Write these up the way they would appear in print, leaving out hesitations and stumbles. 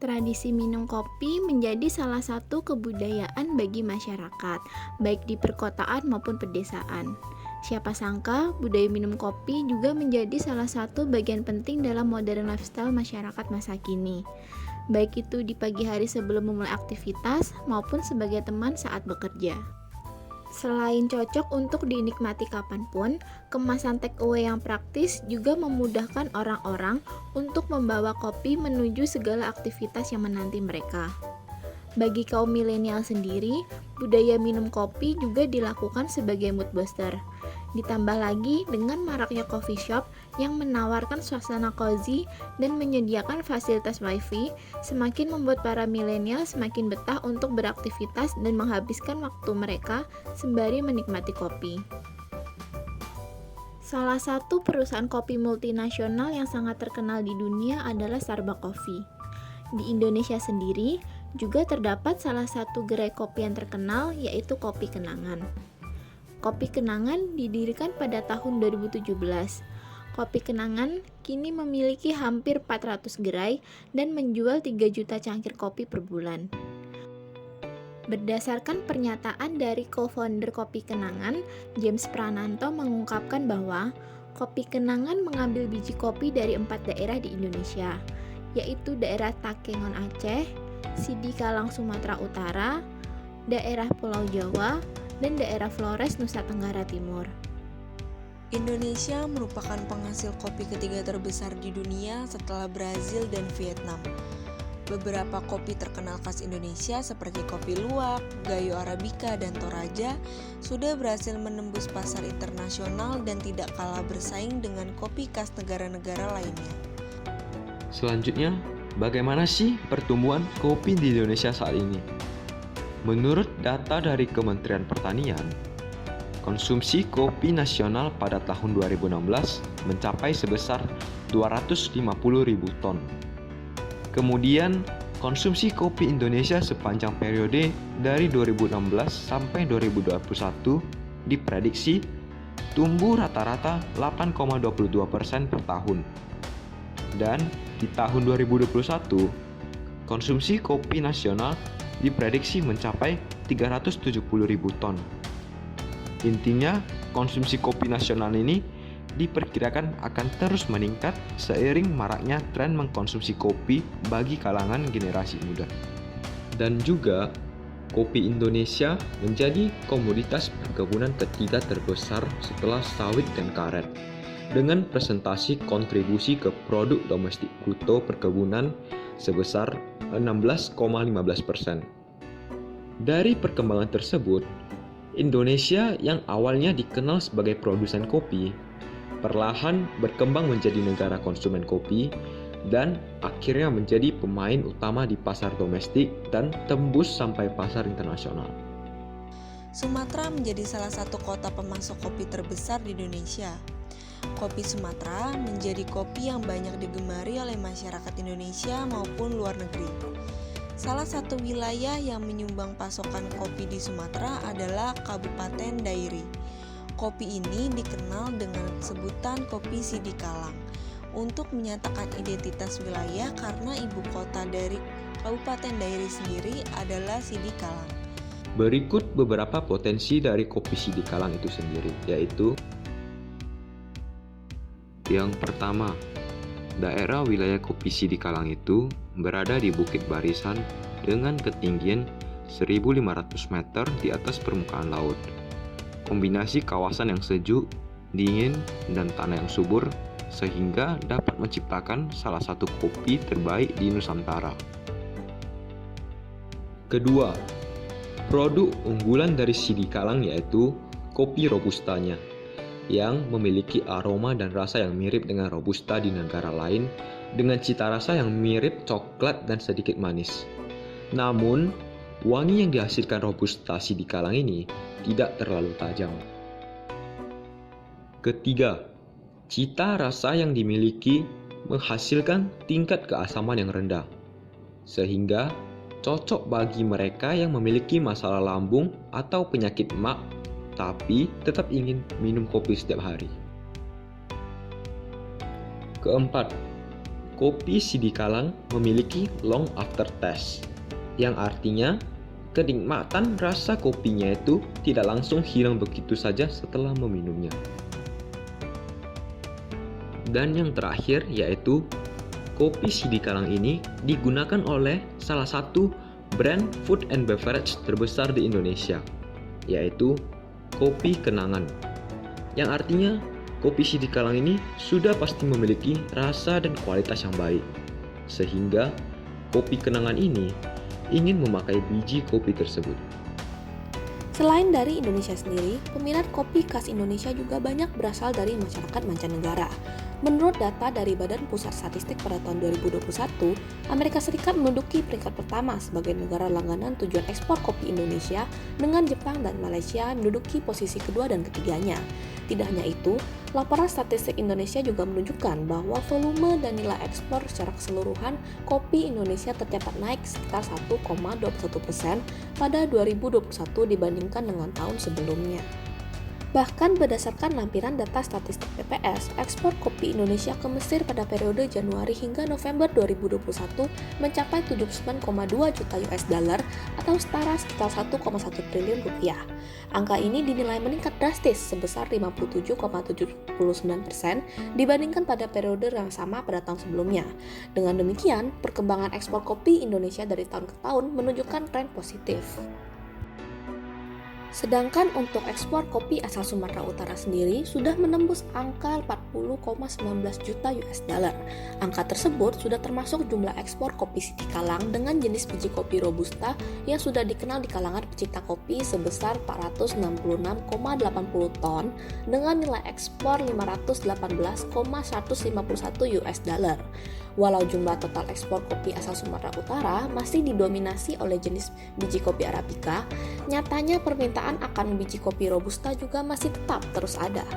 Tradisi minum kopi menjadi salah satu kebudayaan bagi masyarakat, baik di perkotaan maupun pedesaan. Siapa sangka budaya minum kopi juga menjadi salah satu bagian penting dalam modern lifestyle masyarakat masa kini. Baik itu di pagi hari sebelum memulai aktivitas maupun sebagai teman saat bekerja. Selain cocok untuk dinikmati kapanpun, kemasan take away yang praktis juga memudahkan orang-orang untuk membawa kopi menuju segala aktivitas yang menanti mereka. Bagi kaum milenial sendiri, budaya minum kopi juga dilakukan sebagai mood booster. Ditambah lagi dengan maraknya coffee shop yang menawarkan suasana cozy dan menyediakan fasilitas wifi, semakin membuat para milenial semakin betah untuk beraktivitas dan menghabiskan waktu mereka sembari menikmati kopi. Salah satu perusahaan kopi multinasional yang sangat terkenal di dunia adalah Starbucks Coffee. Di Indonesia sendiri juga terdapat salah satu gerai kopi yang terkenal, yaitu Kopi Kenangan. Kopi Kenangan didirikan pada tahun 2017. Kopi Kenangan kini memiliki hampir 400 gerai dan menjual 3 juta cangkir kopi per bulan. Berdasarkan pernyataan dari co-founder Kopi Kenangan, James Prananto mengungkapkan bahwa Kopi Kenangan mengambil biji kopi dari 4 daerah di Indonesia, yaitu daerah Takengon Aceh, Sidikalang Sumatera Utara, daerah Pulau Jawa, dan daerah Flores Nusa Tenggara Timur. Indonesia merupakan penghasil kopi ketiga terbesar di dunia setelah Brazil dan Vietnam. Beberapa kopi terkenal khas Indonesia seperti kopi luwak, Gayo Arabica, dan Toraja sudah berhasil menembus pasar internasional dan tidak kalah bersaing dengan kopi khas negara-negara lainnya. Selanjutnya, bagaimana sih pertumbuhan kopi di Indonesia saat ini? Menurut data dari Kementerian Pertanian, konsumsi kopi nasional pada tahun 2016 mencapai sebesar 250.000 ton. Kemudian, konsumsi kopi Indonesia sepanjang periode dari 2016 sampai 2021 diprediksi tumbuh rata-rata 8,22% per tahun. Dan di tahun 2021, konsumsi kopi nasional diprediksi mencapai 370.000 ton. Intinya, konsumsi kopi nasional ini diperkirakan akan terus meningkat seiring maraknya tren mengkonsumsi kopi bagi kalangan generasi muda. Dan juga, kopi Indonesia menjadi komoditas perkebunan ketiga terbesar setelah sawit dan karet, dengan presentasi kontribusi ke produk domestik bruto perkebunan sebesar 16,15%. Dari perkembangan tersebut, Indonesia yang awalnya dikenal sebagai produsen kopi, perlahan berkembang menjadi negara konsumen kopi dan akhirnya menjadi pemain utama di pasar domestik dan tembus sampai pasar internasional. Sumatera menjadi salah satu kota pemasok kopi terbesar di Indonesia. Kopi Sumatera menjadi kopi yang banyak digemari oleh masyarakat Indonesia maupun luar negeri. Salah satu wilayah yang menyumbang pasokan kopi di Sumatera adalah Kabupaten Dairi. Kopi ini dikenal dengan sebutan kopi Sidikalang untuk menyatakan identitas wilayah karena ibu kota dari Kabupaten Dairi sendiri adalah Sidikalang. Berikut beberapa potensi dari kopi Sidikalang itu sendiri, yaitu yang pertama, daerah wilayah kopi Sidikalang itu berada di Bukit Barisan dengan ketinggian 1.500 meter di atas permukaan laut. Kombinasi kawasan yang sejuk, dingin, dan tanah yang subur sehingga dapat menciptakan salah satu kopi terbaik di Nusantara. Kedua, produk unggulan dari Sidikalang yaitu kopi Robustanya, yang memiliki aroma dan rasa yang mirip dengan Robusta di negara lain dengan cita rasa yang mirip coklat dan sedikit manis. Namun, wangi yang dihasilkan Robusta Sidikalang ini tidak terlalu tajam. Ketiga, cita rasa yang dimiliki menghasilkan tingkat keasaman yang rendah, sehingga cocok bagi mereka yang memiliki masalah lambung atau penyakit MAG tapi tetap ingin minum kopi setiap hari. Keempat, kopi Sidikalang memiliki long aftertaste, yang artinya kenikmatan rasa kopinya itu tidak langsung hilang begitu saja setelah meminumnya. Dan yang terakhir yaitu kopi Sidikalang ini digunakan oleh salah satu brand food and beverage terbesar di Indonesia, yaitu Kopi Kenangan. Yang artinya kopi Sidikalang ini sudah pasti memiliki rasa dan kualitas yang baik, sehingga Kopi Kenangan ini ingin memakai biji kopi tersebut. Selain dari Indonesia sendiri, peminat kopi khas Indonesia juga banyak berasal dari masyarakat mancanegara. Menurut data dari Badan Pusat Statistik pada tahun 2021, Amerika Serikat menduduki peringkat pertama sebagai negara langganan tujuan ekspor kopi Indonesia, dengan Jepang dan Malaysia menduduki posisi kedua dan ketiganya. Tidak hanya itu, laporan statistik Indonesia juga menunjukkan bahwa volume dan nilai ekspor secara keseluruhan kopi Indonesia tercatat naik sekitar 1,21% pada 2021 dibandingkan dengan tahun sebelumnya. Bahkan berdasarkan lampiran data statistik BPS, ekspor kopi Indonesia ke Mesir pada periode Januari hingga November 2021 mencapai 79,2 juta US dollar atau setara sekitar 1,1 triliun rupiah. Angka ini dinilai meningkat drastis sebesar 57,79% dibandingkan pada periode yang sama pada tahun sebelumnya. Dengan demikian, perkembangan ekspor kopi Indonesia dari tahun ke tahun menunjukkan tren positif. Sedangkan untuk ekspor kopi asal Sumatera Utara sendiri sudah menembus angka 40,19 juta US dollar. Angka tersebut sudah termasuk jumlah ekspor kopi Sidikalang dengan jenis biji kopi Robusta yang sudah dikenal di kalangan pecinta kopi sebesar 466,80 ton dengan nilai ekspor 518,151 US dollar. Walau jumlah total ekspor kopi asal Sumatera Utara masih didominasi oleh jenis biji kopi Arabica, nyatanya permintaan akan biji kopi Robusta juga masih tetap terus ada.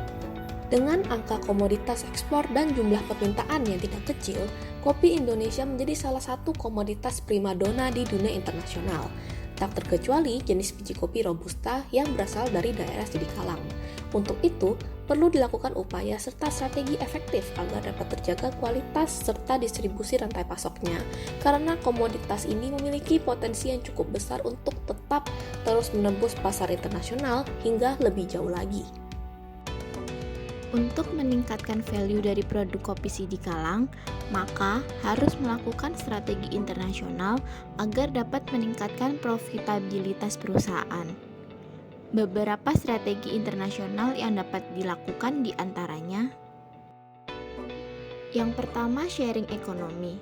Dengan angka komoditas ekspor dan jumlah permintaan yang tidak kecil, kopi Indonesia menjadi salah satu komoditas primadona di dunia internasional. Tak terkecuali jenis biji kopi Robusta yang berasal dari daerah Sidikalang. Untuk itu, perlu dilakukan upaya serta strategi efektif agar dapat terjaga kualitas serta distribusi rantai pasoknya, karena komoditas ini memiliki potensi yang cukup besar untuk tetap terus menembus pasar internasional hingga lebih jauh lagi. Untuk meningkatkan value dari produk kopi Sidikalang, maka harus melakukan strategi internasional agar dapat meningkatkan profitabilitas perusahaan. Beberapa strategi internasional yang dapat dilakukan diantaranya: yang pertama, sharing ekonomi.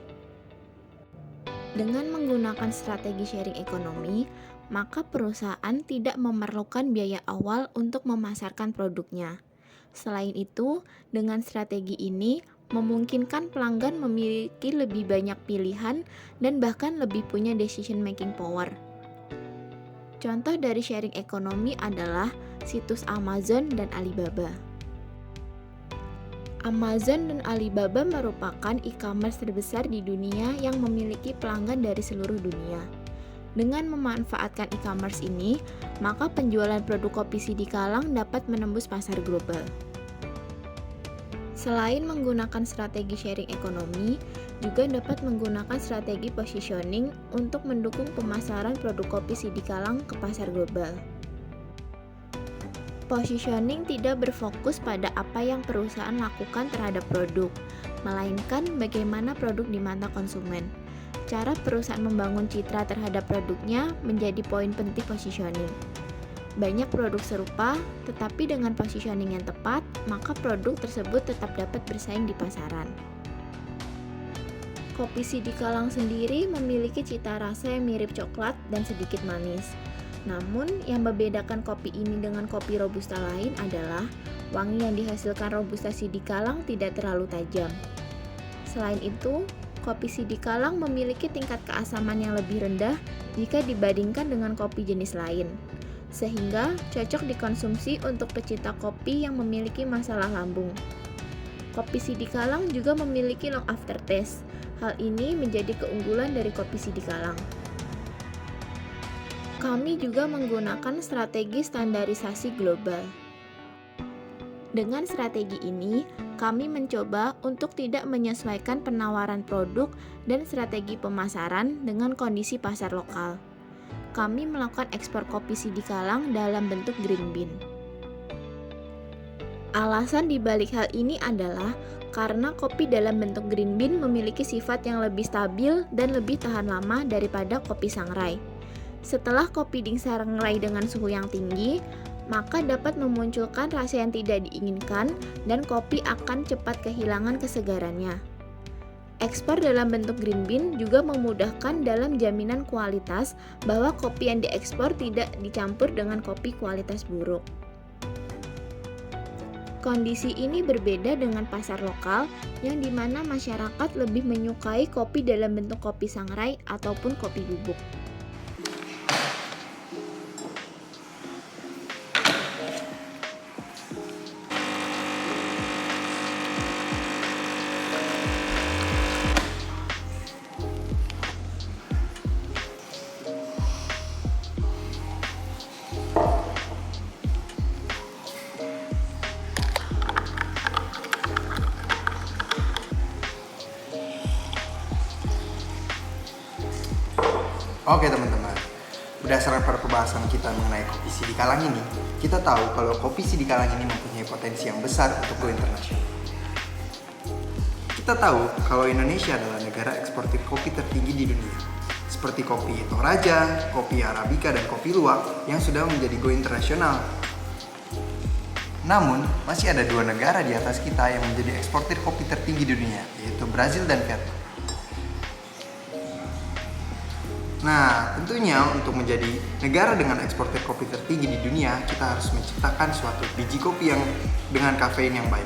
Dengan menggunakan strategi sharing ekonomi, maka perusahaan tidak memerlukan biaya awal untuk memasarkan produknya. Selain itu, dengan strategi ini memungkinkan pelanggan memiliki lebih banyak pilihan dan bahkan lebih punya decision making power. Contoh dari sharing ekonomi adalah situs Amazon dan Alibaba. Amazon dan Alibaba merupakan e-commerce terbesar di dunia yang memiliki pelanggan dari seluruh dunia. Dengan memanfaatkan e-commerce ini, maka penjualan produk kopi Sidikalang dapat menembus pasar global. Selain menggunakan strategi sharing ekonomi, juga dapat menggunakan strategi positioning untuk mendukung pemasaran produk kopi Sidikalang ke pasar global. Positioning tidak berfokus pada apa yang perusahaan lakukan terhadap produk, melainkan bagaimana produk di mata konsumen. Cara perusahaan membangun citra terhadap produknya menjadi poin penting positioning. Banyak produk serupa, tetapi dengan positioning yang tepat, maka produk tersebut tetap dapat bersaing di pasaran. Kopi Sidikalang sendiri memiliki cita rasa yang mirip coklat dan sedikit manis. Namun, yang membedakan kopi ini dengan kopi Robusta lain adalah wangi yang dihasilkan Robusta Sidikalang tidak terlalu tajam. Selain itu, kopi Sidikalang memiliki tingkat keasaman yang lebih rendah jika dibandingkan dengan kopi jenis lain, sehingga cocok dikonsumsi untuk pecinta kopi yang memiliki masalah lambung. Kopi Sidikalang juga memiliki long aftertaste. Hal ini menjadi keunggulan dari kopi Sidikalang. Kami juga menggunakan strategi standarisasi global. Dengan strategi ini, kami mencoba untuk tidak menyesuaikan penawaran produk dan strategi pemasaran dengan kondisi pasar lokal. Kami melakukan ekspor kopi Sidikalang dalam bentuk green bean. Alasan dibalik hal ini adalah karena kopi dalam bentuk green bean memiliki sifat yang lebih stabil dan lebih tahan lama daripada kopi sangrai. Setelah kopi disangrai dengan suhu yang tinggi, maka dapat memunculkan rasa yang tidak diinginkan dan kopi akan cepat kehilangan kesegarannya. Ekspor dalam bentuk green bean juga memudahkan dalam jaminan kualitas bahwa kopi yang diekspor tidak dicampur dengan kopi kualitas buruk. Kondisi ini berbeda dengan pasar lokal yang dimana masyarakat lebih menyukai kopi dalam bentuk kopi sangrai ataupun kopi bubuk. Oke teman-teman, berdasarkan pembahasan kita mengenai kopi Sidikalang ini, kita tahu kalau kopi Sidikalang ini mempunyai potensi yang besar untuk go internasional. Kita tahu kalau Indonesia adalah negara eksportir kopi tertinggi di dunia, seperti kopi Toraja, kopi Arabica, dan kopi luwak yang sudah menjadi go internasional. Namun, masih ada dua negara di atas kita yang menjadi eksportir kopi tertinggi di dunia, yaitu Brazil dan Vietnam. Nah, tentunya untuk menjadi negara dengan eksportir kopi tertinggi di dunia, kita harus menciptakan suatu biji kopi yang dengan kafein yang baik.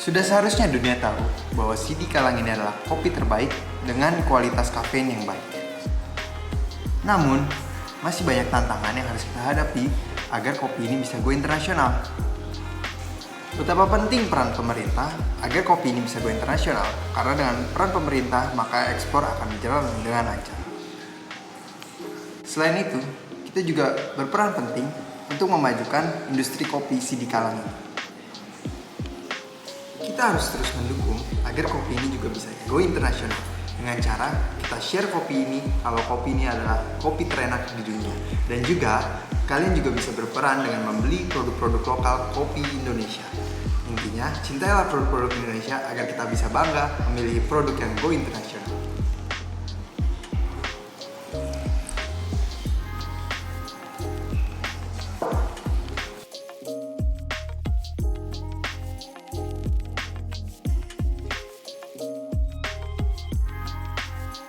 Sudah seharusnya dunia tahu bahwa Sidikalang ini adalah kopi terbaik dengan kualitas kafein yang baik. Namun, masih banyak tantangan yang harus kita hadapi agar kopi ini bisa go internasional. Betapa penting peran pemerintah agar kopi ini bisa go internasional, karena dengan peran pemerintah maka ekspor akan berjalan dengan lancar. Selain itu, kita juga berperan penting untuk memajukan industri kopi Sidikalang ini. Kita harus terus mendukung agar kopi ini juga bisa go internasional dengan cara kita share kopi ini kalau kopi ini adalah kopi terenak di dunia. Dan juga kalian juga bisa berperan dengan membeli produk-produk lokal kopi Indonesia. Intinya, cintailah produk-produk Indonesia agar kita bisa bangga memilih produk yang go internasional.